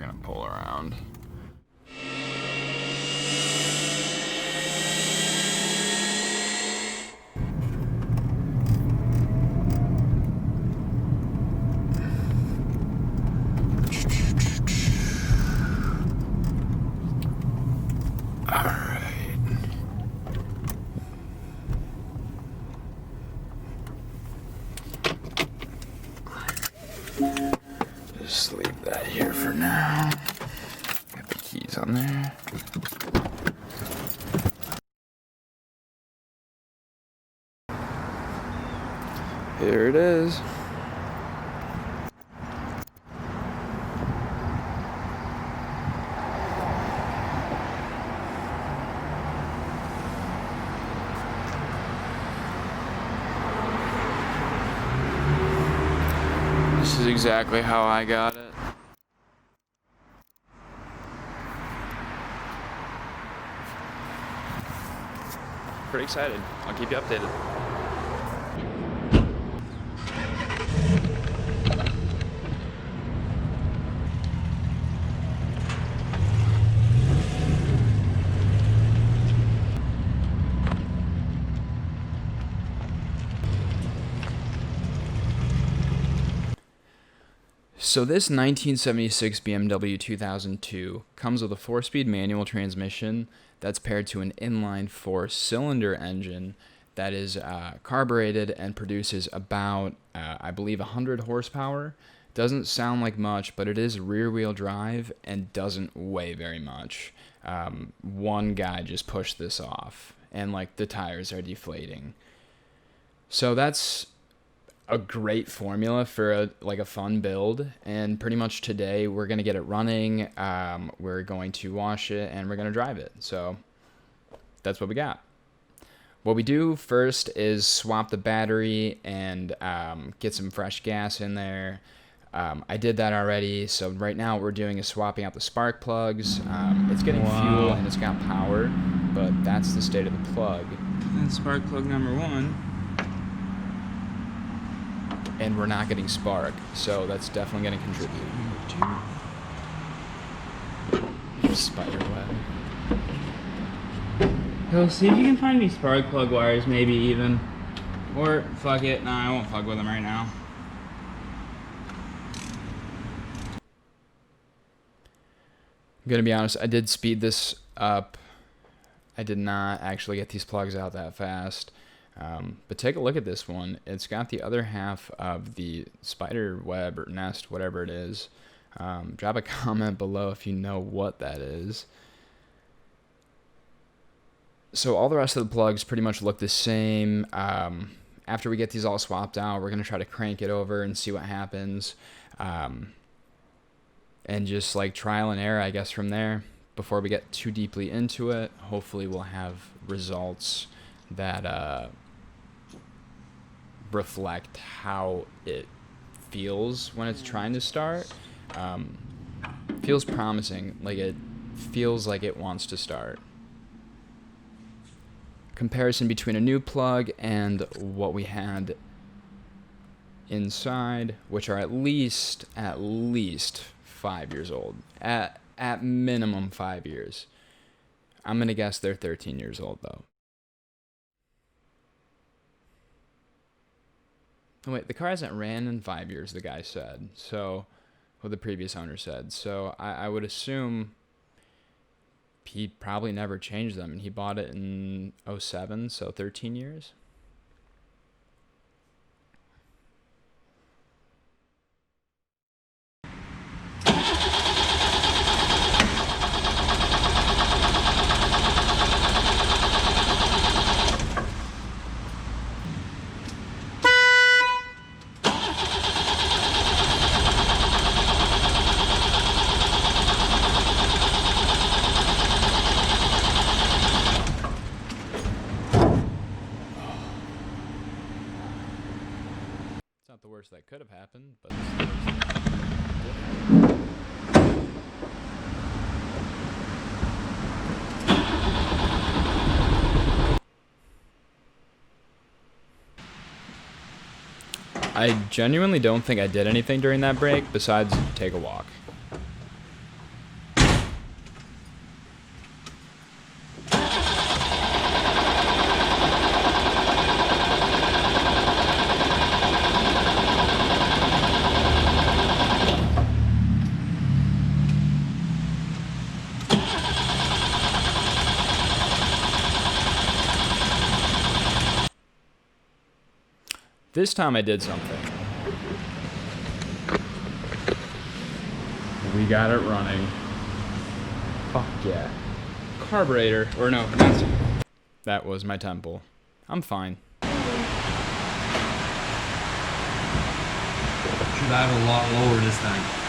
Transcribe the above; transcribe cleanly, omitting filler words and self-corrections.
gonna pull around. Just leave that here for now. Got the keys on there. Here it is. This is exactly how I got it. Pretty excited. I'll keep you updated. So this 1976 BMW 2002 comes with a 4-speed manual transmission that's paired to an inline 4-cylinder engine that is carbureted and produces about, I believe, 100 horsepower. Doesn't sound like much, but it is rear-wheel drive and doesn't weigh very much. One guy just pushed this off, and like the tires are deflating. So that's a great formula for a fun build, and pretty much today we're going to get it running, we're going to wash it, and we're going to drive it. So that's what we got. What we do first is swap the battery and get some fresh gas in there. I did that already, so right now what we're doing is swapping out the spark plugs. It's getting fuel and it's got power, but that's the state of the plug. That's spark plug number 1. And we're not getting spark, so that's definitely going to contribute. Spider web. Yo, see if you can find me spark plug wires, maybe even. Or, fuck it, nah, I won't fuck with them right now. I'm going to be honest, I did speed this up. I did not actually get these plugs out that fast. But take a look at this one. It's got the other half of the spider web or nest, whatever it is. Drop a comment below if you know what that is. So all the rest of the plugs pretty much look the same. After we get these all swapped out, we're going to try to crank it over and see what happens. And just like trial and error, I guess, from there. Before we get too deeply into it, hopefully we'll have results that reflect how it feels when it's trying to start. Feels promising, like it feels like it wants to start. Comparison between a new plug and what we had inside, which are at least 5 years old. At minimum 5 years. I'm gonna guess they're 13 years old though. Oh, wait, the car hasn't ran in 5 years, the guy said. So, well, the previous owner said. So I would assume he probably never changed them. And he bought it in 07, so 13 years. Not the worst that could have happened, but it's the worst that did happen. I genuinely don't think I did anything during that break besides take a walk. This time I did something. We got it running. Fuck yeah. Carburetor, or no, that's... That was my temple. I'm fine. Should have a lot lower this time.